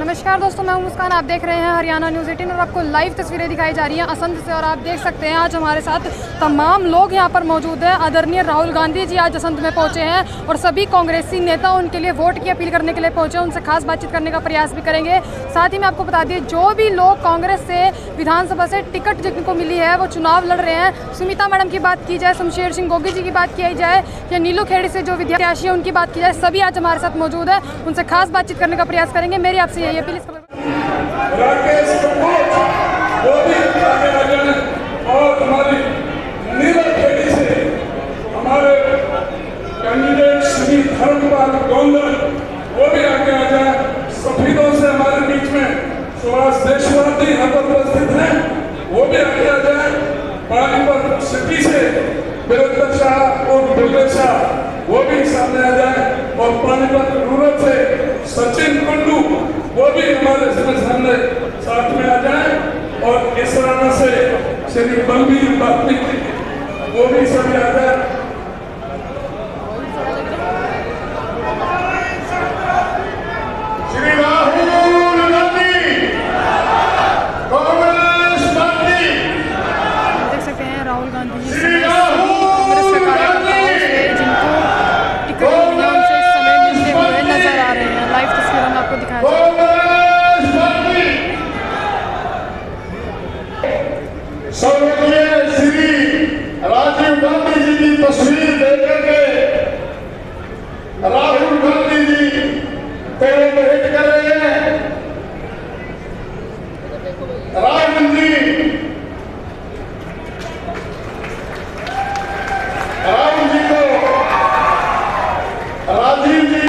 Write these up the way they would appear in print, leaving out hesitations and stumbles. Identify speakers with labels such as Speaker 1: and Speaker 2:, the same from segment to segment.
Speaker 1: नमस्कार दोस्तों, मैं हूं मुस्कान। आप देख रहे हैं हरियाणा न्यूज़ 18 और आपको लाइव तस्वीरें दिखाई जा रही हैं असंध से। और आप देख सकते हैं आज हमारे साथ तमाम लोग यहां पर मौजूद हैं। आदरणीय राहुल गांधी जी आज असंध में पहुंचे हैं और सभी कांग्रेसी नेता उनके लिए वोट की अपील करने के लिए पहुंचे। उनसे खास बातचीत करने का प्रयास भी करेंगे। साथ ही मैं आपको बता दिए, जो भी लोग कांग्रेस से विधानसभा से टिकट जिनको मिली है वो चुनाव लड़ रहे हैं। सुमिता मैडम की बात की जाए, शमशेर सिंह गोगी जी की बात की जाए या नीलू खेड़ी से जो विद्यार्थी है उनकी बात की जाए, सभी आज हमारे साथ मौजूद है। उनसे खास बातचीत करने का प्रयास करेंगे। मेरी आपसे यही अपील।
Speaker 2: राकेश कपूर वो भी आगे आ जाए और हमारी नीलू खेड़ी से हमारे कैंडिडेट श्री धर्मपाल गोंदल वो भी आगे आ जाए। सफीदों से हमारे बीच में सुभाष देशवाल यहाँ पर उपस्थित हैं, वो भी आगे आ जाए। पानीपत सिटी से वीरेंद्र शाह और दुर्गे शाह वो भी सामने आ जाए। और पानीपत रूरल से सचिन कुंडू वो भी हमारे सामने साथ में आ जाए। और इसराना से श्री बलबीर वाल्मीकि वो भी सभी आ जाए। श्री राहुल गांधी कांग्रेस पार्टी।
Speaker 1: देख सकते हैं राहुल गांधी जी कांग्रेस के कार्यकर्ताओं से जिनको टिकट मिला उनसे इस समय मिलते हुए नजर आ रहे हैं। लाइव तस्वीरों में आपको दिखाया
Speaker 2: स्वर्गीय श्री राजीव गांधी जी की तस्वीर देकर के राहुल गांधी जी पेड़ों में हिट कर रहे हैं। राहुल जी को राजीव जी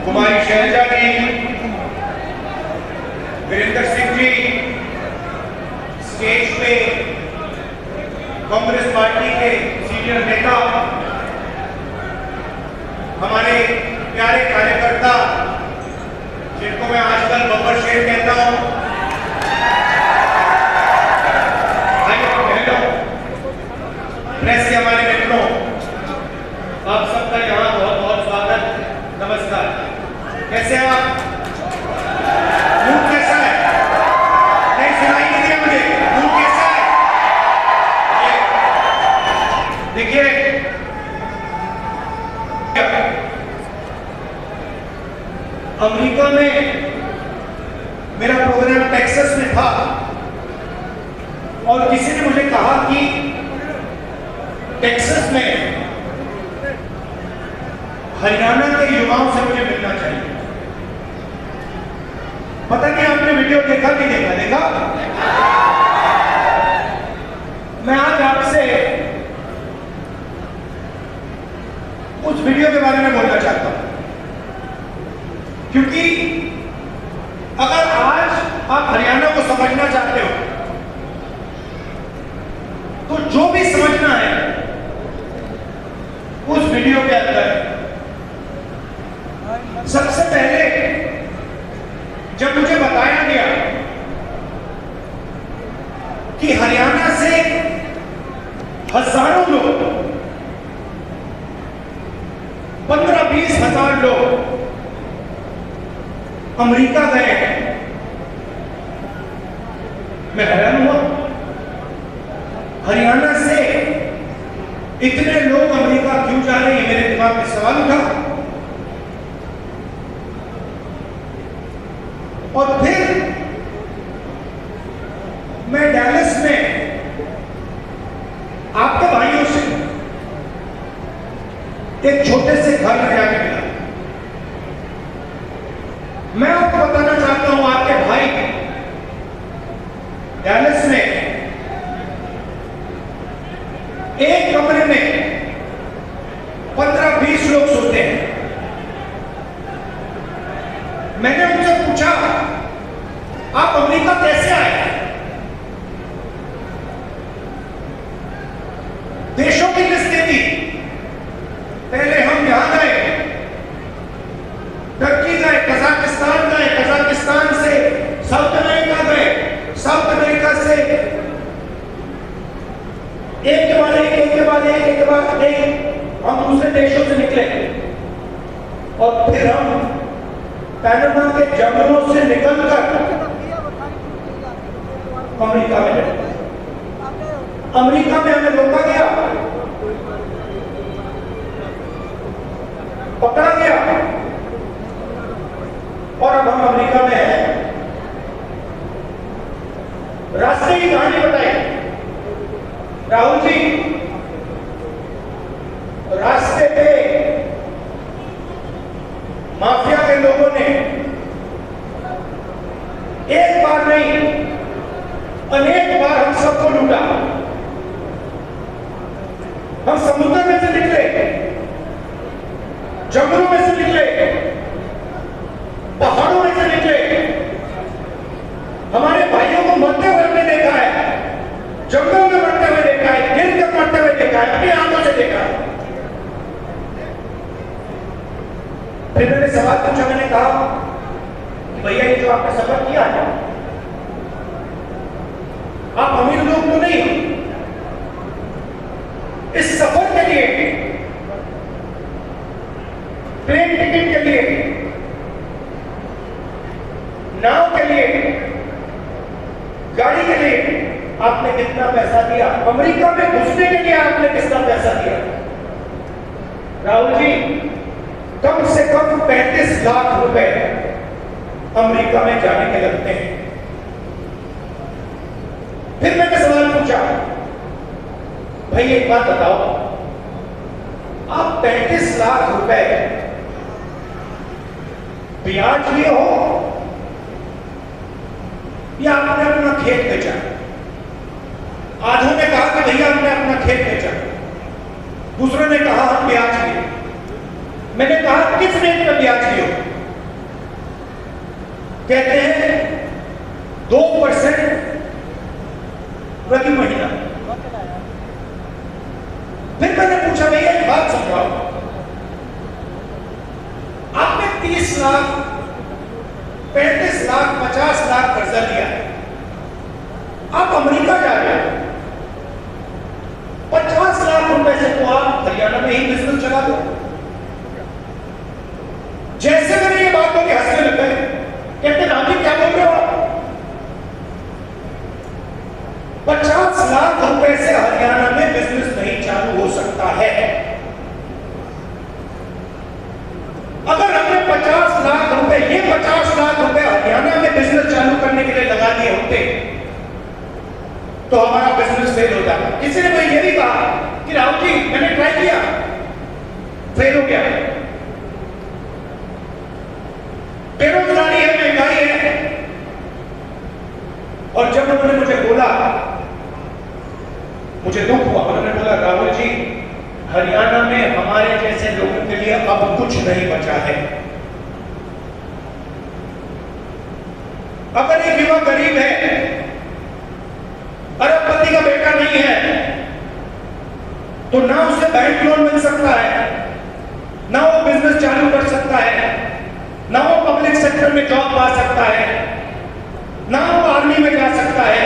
Speaker 3: कुमारी शैलजा जी, वीरेंद्र सिंह जी स्टेज पे, कांग्रेस पार्टी के सीनियर नेता, हमारे प्यारे कार्यकर्ता जिनको मैं आजकल बब्बर शेर कहता हूं, प्रेस के हमारे मित्रों, आप सबका यहाँ बहुत बहुत स्वागत, नमस्कार। कैसे हैं आप? मूड कैसा है? नहीं सुनाई नहीं दिया मुझे। मूड कैसा है? देखिए, अमेरिका में मेरा प्रोग्राम टेक्सास में था और किसी ने मुझे कहा कि टेक्सास में हरियाणा के युवाओं से मुझे मिलना चाहिए। पता नहीं आपने वीडियो देखा कि देखा? मैं आज आपसे उस वीडियो के बारे में बोलना चाहता हूं, क्योंकि अगर आज आप हरियाणा को समझना चाहते हो तो जो भी समझना है उस वीडियो के अंदर। सबसे पहले जब मुझे बताया गया कि हरियाणा से हजारों लोग, 15-20 हजार लोग अमेरिका गए हैं, मैं हैरान हुआ। हरियाणा से इतने लोग अमेरिका क्यों जा रहे हैं, मेरे दिमाग में सवाल उठा। और फिर मैं डैलस में आपके भाइयों से एक छोटे से घर में जाके मिला। मैं आपको बताना चाहता हूं, आपके भाई डैलस में एक कमरे में 15-20 लोग सोते हैं। मैंने उनसे पूछा, आप अमेरिका कैसे आए? देशों की लिस्ट थी। पहले हम यहां गए, टर्की गए, कजाकिस्तान गए, कजाकिस्तान से साउथ अमेरिका गए, साउथ एक के बाद एक, एक के बाद एक, एक के बाद एक हम दूसरे देशों से निकले और फिर हम पैनामा के जंगलों से निकलकर अमेरिका में गए। अमेरिका में हमें रोका गया, पकड़ा गया और अब हम अमेरिका में हैं। रास्ते की कहानी बताई राहुल जी। रास्ते पे माफिया के लोगों ने एक बार नहीं अनेक बार हम सबको लूटा। हम समुद्र में से निकले, जंगलों में से निकले, पहाड़ों में से निकले। हमारे भाइयों को मरते हुए हमने देखा है, जंगलों में मरते हुए देखा है, गिर कर मरते हुए देखा है, अपनी आंखों से देखा है। फिर मैंने सवाल पूछा, मैंने कहा कि भैया ये जो आपने सफर किया है, आप अमीर लोग तो नहीं हो, इस सफर के लिए प्लेन टिकट के लिए, नाव के लिए, गाड़ी के लिए आपने कितना पैसा दिया? अमेरिका में घुसने के लिए आपने कितना पैसा दिया? राहुल जी, कम से कम 35 लाख रुपए अमेरिका में जाने के लगते हैं। फिर मैंने सवाल पूछा, भाई एक बात बताओ, आप 35 लाख रुपए ब्याज लिए हो या आपने अपना खेत बेचा? आधों ने कहा कि भैया हमने अपना खेत बेचा, दूसरों ने कहा हम ब्याज लिए। मैंने कहा किस रेट पर ब्याज लिए हो? कहते हैं 2% प्रति महीना। फिर मैंने पूछा भैया एक बात समझाओ, आपने 30 लाख, 35 लाख, 50 लाख कर्जा लिया है, आप अमेरिका जा रहे हैं, 50 लाख रुपए से तो आप हरियाणा में ही बिजनेस चला दो। जैसे मैंने ये बात बोली हंसने लग गए, कहते राम जी क्या बोल रहे हो आप? 50 लाख रुपए से हरियाणा में बिजनेस नहीं चालू हो सकता है। अगर हमने 50 लाख रुपए, ये 50 लाख रुपए हरियाणा में बिजनेस चालू करने के लिए लगा दिए होते तो हमारा बिजनेस फेल हो जाता। किसी ने मुझे ये भी कहा कि राहुल जी मैंने ट्राई किया, फेल हो गया। बेरोजगारी है, महंगाई है। और जब उन्होंने मुझे बोला, मुझे दुख हुआ। उन्होंने बोला राहुल जी, हरियाणा में हमारे जैसे लोगों के लिए अब कुछ नहीं बचा है। अगर एक युवा गरीब है, अरबपति का बेटा नहीं है, तो ना उसे बैंक लोन मिल सकता है, ना वो बिजनेस चालू कर सकता है, ना वो पब्लिक सेक्टर में जॉब पा सकता है, ना वो आर्मी में जा सकता है।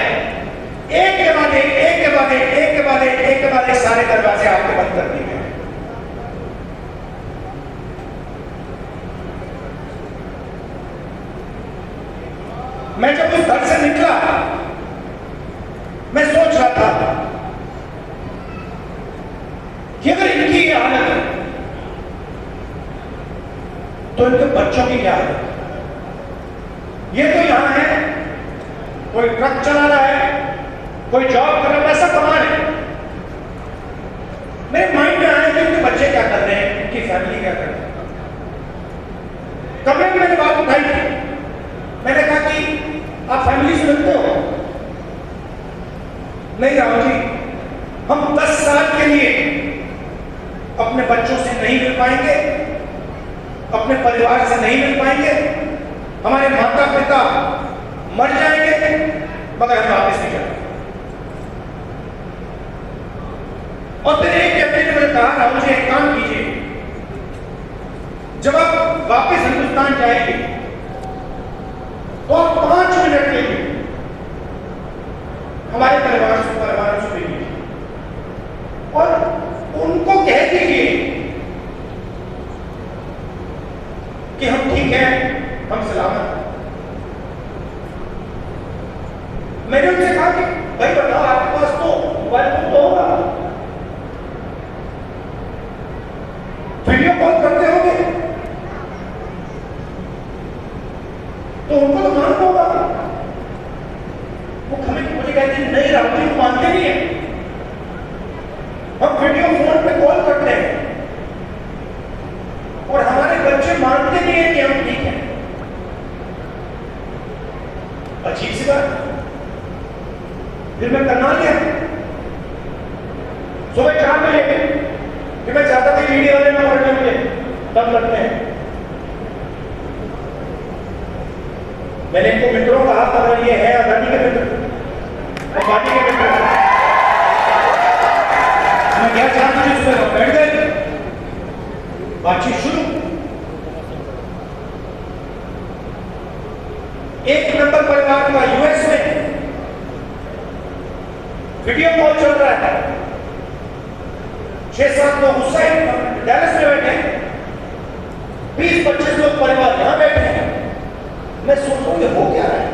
Speaker 3: एक के बाद एक, एक के बाद एक, एक के बाद एक, एक के बाद एक सारे दरवाजे आपके बंद कर दिए गए। मैं जब उस घर से निकला, मैं सोच रहा था कि अगर इनकी ये हालत है तो इनके बच्चों की क्या हालत? ये तो यहां है, कोई ट्रक चला रहा है, कोई जॉब कर रहा है, पैसा कमा रहे हैं। मेरे माइंड में आया कि उनके बच्चे क्या कर रहे हैं, उनकी फैमिली क्या कर रही है। कमरे में मैंने बात उठाई थी, मैंने कहा कि आप फैमिली से मिलते हो? नहीं राहुल जी, हम 10 साल के लिए अपने बच्चों से नहीं मिल पाएंगे, अपने परिवार से नहीं मिल पाएंगे, हमारे माता पिता मर जाएंगे, मगर हम वापस नहीं जाएंगे। और फिर एक व्यक्ति ने मुझे कहा राहुल जी एक काम कीजिए, जब आप वापस हिंदुस्तान जाएंगे तो आप 5 मिनट के लिए हमारे परिवारों से मिलिए। मैंने उनसे कहा कि भाई बताओ, आपके पास तो मोबाइल फोन तो होगा, वीडियो कॉल करते होंगे, तो उनको तो मालूम होगा। वो मुझे कहते हैं नहीं राहुल जी, मानते नहीं है, हम वीडियो फोन पे कॉल करते हैं और हमारे बच्चे मानते नहीं है कि हम ठीक हैं। अजीब सी बात। फिर मैं करना लिया सुबह 4 बजे, फिर मैं चाहता था वीडियो वाले ना पढ़ने मुझे तब लगते हैं। मैंने इनको मित्रों का हाथ पकड़, ये है आजादी के मित्र और पार्टी के मित्र। मैं क्या चाहता हूं, सुबह बैठ गए, बातचीत शुरू। एक नंबर परिवार का यूएस में वीडियो कॉल चल रहा है, 6-7 लोग उस साइड डैलस में बैठे हैं, 20-25 लोग परिवार यहां बैठे हैं। मैं सोच रहा हूं ये हो क्या रहा है।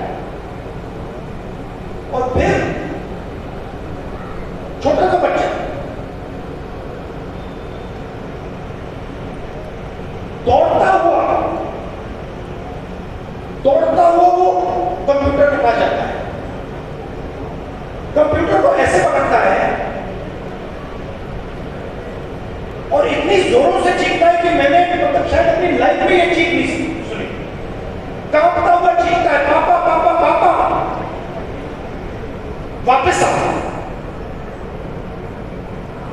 Speaker 3: और फिर छोटा सा बच्चा दौड़ता हुआ वो कंप्यूटर के पास जाता है, कंप्यूटर को ऐसे पकड़ता है और इतनी जोरों से चीखता है कि मैंने मतलब शायद अपनी लाइफ में ये चीख नहीं सुनी। कांपता हुआ चीखता है, पापा पापा पापा, वापस आ।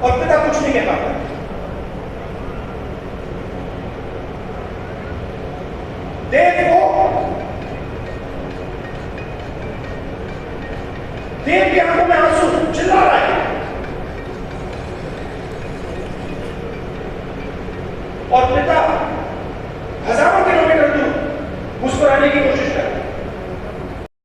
Speaker 3: और पिता कुछ नहीं कह पाता। देव की आंखों में आंसू, चिल्ला रहा है और पिता हजारों किलोमीटर दूर मुस्कुराने की कोशिश